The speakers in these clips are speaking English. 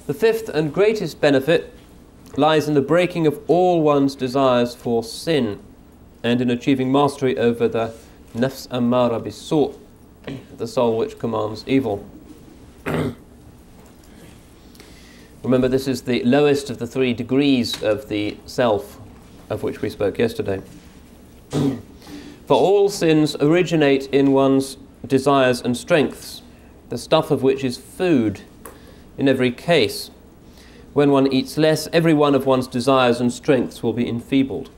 The fifth and greatest benefit lies in the breaking of all one's desires for sin and in achieving mastery over the nafs ammara bis-su', the soul which commands evil. Remember, this is the lowest of the 3 degrees of the self of which we spoke yesterday. For all sins originate in one's desires and strengths, the stuff of which is food in every case. When one eats less, every one of one's desires and strengths will be enfeebled.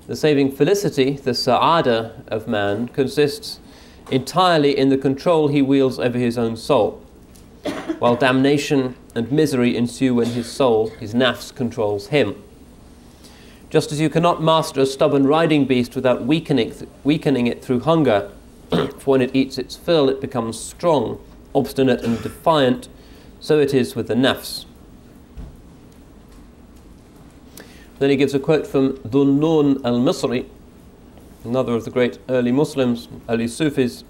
The saving felicity, the sa'ada of man, consists entirely in the control he wields over his own soul, while damnation and misery ensue when his soul, his nafs, controls him. Just as you cannot master a stubborn riding beast without weakening it through hunger, for when it eats its fill it becomes strong, obstinate and defiant, so it is with the nafs. Then he gives a quote from Dhunnun al-Misri, another of the great early Muslims, early Sufis.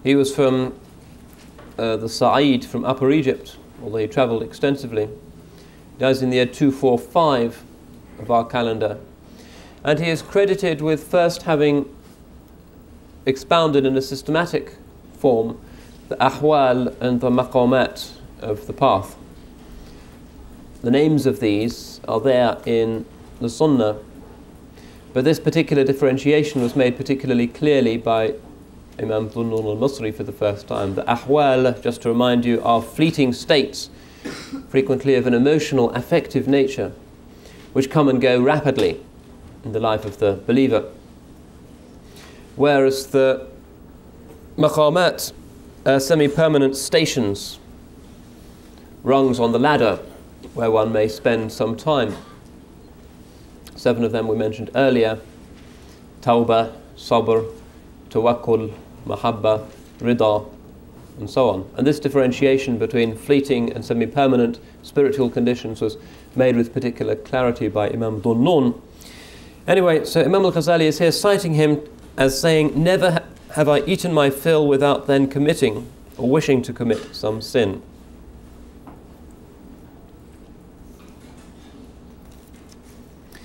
He was from the Sa'id, from Upper Egypt, although he travelled extensively. He dies in the year 245 of our calendar. And he is credited with first having expounded in a systematic form the ahwal and the maqamat of the path. The names of these are there in the Sunnah, but this particular differentiation was made particularly clearly by Imam Dhunnun al-Misri for the first time. The ahwal, just to remind you, are fleeting states, frequently of an emotional, affective nature, which come and go rapidly in the life of the believer. Whereas the maqamat are semi-permanent stations, rungs on the ladder, where one may spend some time. 7 of them we mentioned earlier: tawbah, sabr, tawakkul, mahabba, rida, and so on. And this differentiation between fleeting and semi-permanent spiritual conditions was made with particular clarity by Imam Dhunnun. Anyway, so Imam al-Ghazali is here citing him as saying, "Never have I eaten my fill without then committing or wishing to commit some sin."